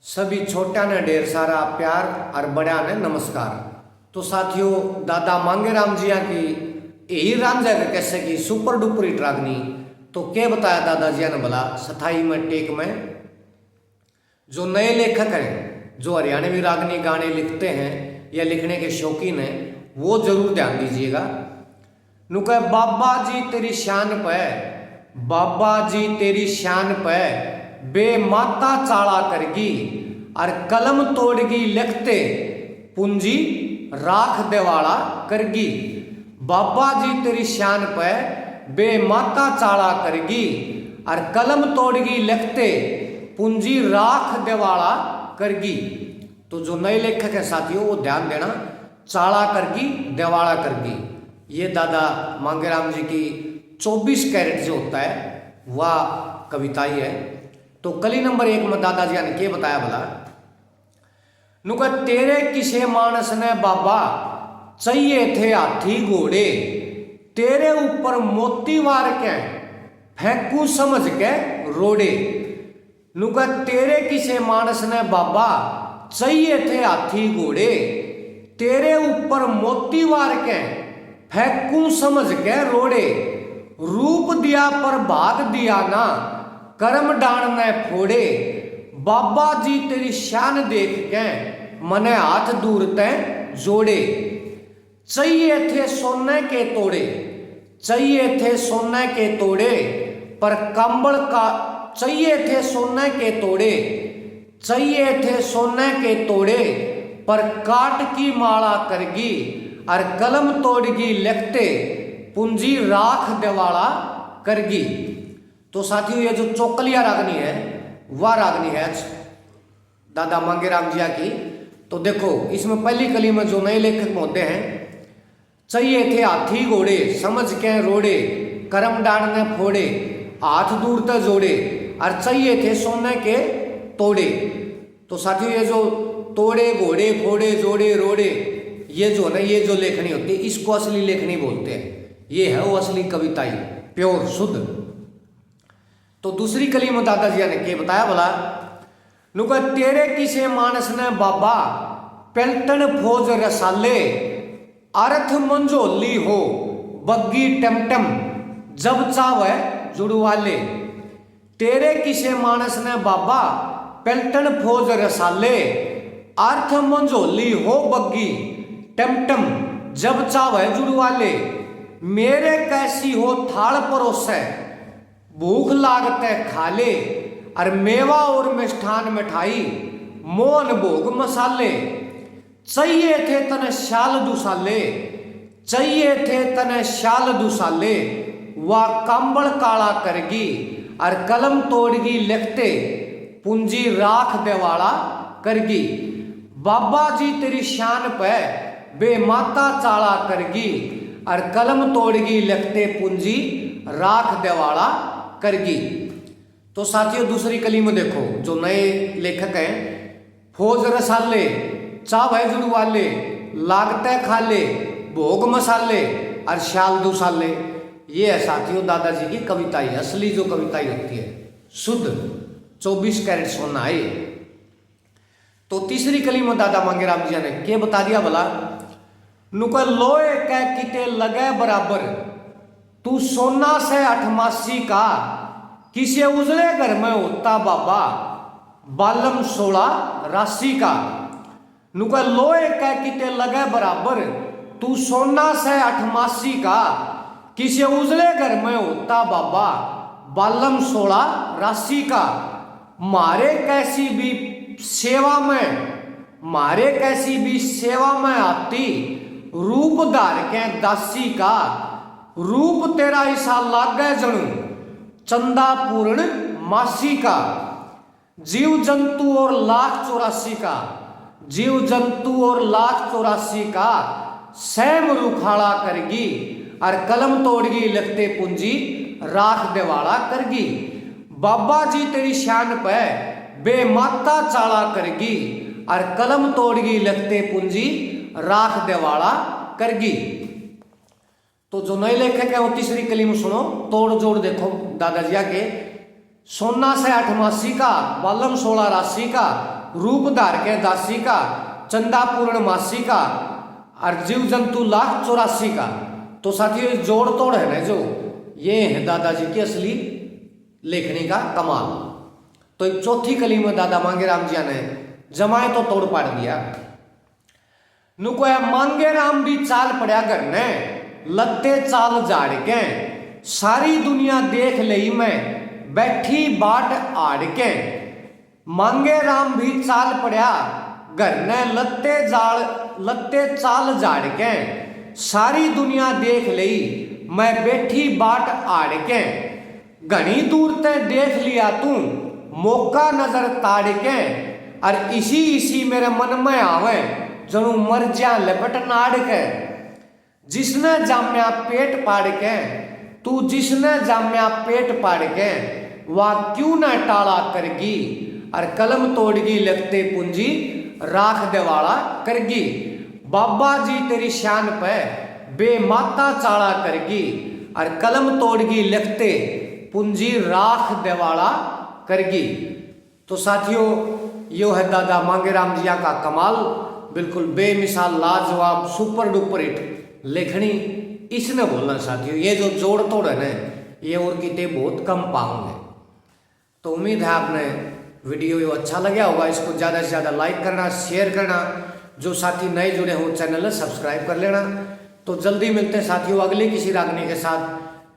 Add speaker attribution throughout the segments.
Speaker 1: सभी छोटा ने ढेर सारा प्यार और बड़ा ने नमस्कार। तो साथियों, दादा मांगेराम जी की यही रांझा का कैसे की सुपर डुपर हिट रागनी। तो क्या बताया दादाजी ने भला सथाई में टेक में। जो नए लेखक हैं, जो हरियाणवी रागनी गाने लिखते हैं या लिखने के शौकीन हैं, वो जरूर ध्यान दीजिएगा। नुका बाबा जी तेरी शान पे, बाबा जी तेरी शान पे बेमाता चाला करगी और कलम तोड़गी लिखते पूंजी राख देवाला करगी। बाबा जी तेरी शान पे बेमाता चाला करगी और कलम तोड़गी लिखते पूंजी राख देवाला करगी। तो जो नए लेखक है साथियों, वो ध्यान देना, चाला करगी देवाला करगी। ये दादा मांगेराम जी की 24 कैरेट जो होता है वह कविता ही है। तो कली नंबर 1 में दादाजी ने क्या बताया भला। नुका तेरे किसे मानस ने बाबा चाहिए थे हाथी घोड़े, तेरे ऊपर मोती वार के फेंकू समझ के रोड़े। नुका तेरे किसे मानस ने बाबा चाहिए थे हाथी घोड़े, तेरे ऊपर मोती वार के फेंकू समझ के रोड़े। रूप दिया पर भाग दिया ना, कर्म डाण ने फोड़े। बाबा जी तेरी शान देख के मने हाथ दूर ते जोड़े। चाहिए थे सोने के तोड़े, चाहिए थे सोने के तोड़े पर कंबल का, चाहिए थे सोने के तोड़े, चाहिए थे सोने के तोड़े पर काट की माला करगी और कलम तोड़गी लिखते पूंजी राख देवाला करगी। तो साथियों, ये जो चौकलिया रागनी है वह रागनी है दादा मांगेराम जी की। तो देखो, इसमें पहली कली में जो नए लेखक होते हैं, चाहिए थे हाथी घोड़े समझ के रोड़े, करम डाण ने फोड़े, हाथ दूर तक जोड़े, और चाहिए थे सोने के तोड़े। तो साथियों, ये जो तोड़े घोड़े फोड़े जोड़े रोड़े, ये जो है ना, ये जो लेखनी होती है, इसको असली लेखनी बोलते हैं। ये है वो असली कविता ही, प्योर शुद्ध। तो दूसरी कली में दादाजी ने क्या बताया बोला। नुका तेरे किसे मानस ने बाबा पेल्टन फौज रसाले, अर्थ मंजोली हो बग्गी टमटम जब चावे जुड़वाले। तेरे किसे मानस ने बाबा पेल्टन फौज रसाले, अर्थ मंजोली हो बग्गी टमटम जब चावे जुड़वाले। मेरे कैसी हो थाल परोसे भूख लागते खाले, और मेवा और मिष्ठान मिठाई मोहन भोग मसाले। चाहिए थे तने शाल दुसाले, चाहिए थे तने शाल दुसाले, वह कंबल काला करगी और कलम तोड़गी लिखते पूंजी राख देवाला करगी। बाबा जी तेरी शान पे बेमाता चाला करगी और कलम तोड़गी लिखते पूंजी राख देवाला करगी। तो साथियों, दूसरी कली में देखो, जो नए लेखक हैं, फौज रसाले चावे जुड़वाले, लागते खाले भोग मसाले और शाल दुसाले। ये है साथियों दादाजी की कविता ही, असली जो कविता ही होती है, शुद्ध 24 कैरेट सोना है। तो तीसरी कली में दादा मांगेराम जी ने क्या बता दिया भला। नुका लोहे के किते लगे बराबर, तू सोना से अठमासी का, किसे उजले घर में होता बाबा बालम 16 राशि का। नुका लोहे के किते लगे बराबर, तू सोना से अठमासी का, किसे उजले घर में होता बाबा बालम 16 राशि का। मारे कैसी भी सेवा में, मारे कैसी भी सेवा में आती, रूप धार के दासी का। रूप तेरा ऐसा लागे जनू चंदा पूर्ण मासी का। जीव जंतु और लाख 84 का, जीव जंतु और लाख 84 का, सैम रुखाड़ा करगी और कलम तोड़गी लिखते पूंजी राख देवाला करगी। बाबा जी तेरी शान पे बेमाता चाला करगी और कलम तोड़गी लिखते पूंजी राख देवाला करगी। तो जो नए लेखक है वो तीसरी कली में सुनो, तोड़ जोड़ देखो दादाजी के। सोना से 88 का, बालम 16 राशि का, रूप धार के दासी का, चंदा पूर्णमासी का, और जीव जंतु लाख 84 का। तो साथियों इस जोड़ तोड़ है ना जो, ये है दादाजी की असली लेखनी का कमाल। तो एक चौथी कली में दादा मांगेराम जी ने जमाए तो तोड़ पाड़ दिया। नुको मांगेराम भी चाल पड़ा करने, लत्ते चाल झाड़ के, सारी दुनिया देख लई मैं बैठी बाट आड़ के। मांगेराम भी चाल पड़ा घर ने, लत्ते चाल झाड़ के, सारी दुनिया देख लई मैं बैठी बाट आड़ के। घनी दूर ते देख लिया तू मौका नजर ताड़ के, और इसी मेरे मन में आवे जणू मर जा लपट नाड़ के। जिसने जाम्या पेट पाड़ के, तू जिसने जाम्या पेट पाड़ के, वह क्यों न टाला करगी, और कलम तोड़गी लगते पूंजी राख देवाला करगी। बाबा जी तेरी शान पे बेमाता चाला करगी, और कलम तोड़गी लगते पूंजी राख देवाला करगी। तो साथियों यो है दादा मांगेराम जी का कमाल, बिल्कुल बेमिसाल लाजवाब सुपर डुपर हिट लेखनी इसने बोलना साथियों। ये जो जोड़ तोड़ है ना, ये और किते बहुत कम पाओगे। तो उम्मीद है आपने वीडियो ये अच्छा लगा होगा। इसको ज़्यादा से ज़्यादा लाइक करना, शेयर करना, जो साथी नए जुड़े हों चैनल सब्सक्राइब कर लेना। तो जल्दी मिलते हैं साथियों अगले किसी रागनी के साथ।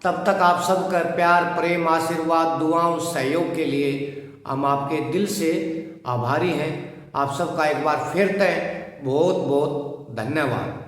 Speaker 1: तब तक आप सबका प्यार, प्रेम, आशीर्वाद, दुआओं, सहयोग के लिए हम आपके दिल से आभारी हैं। आप सबका एक बार फिर तय बहुत बहुत धन्यवाद।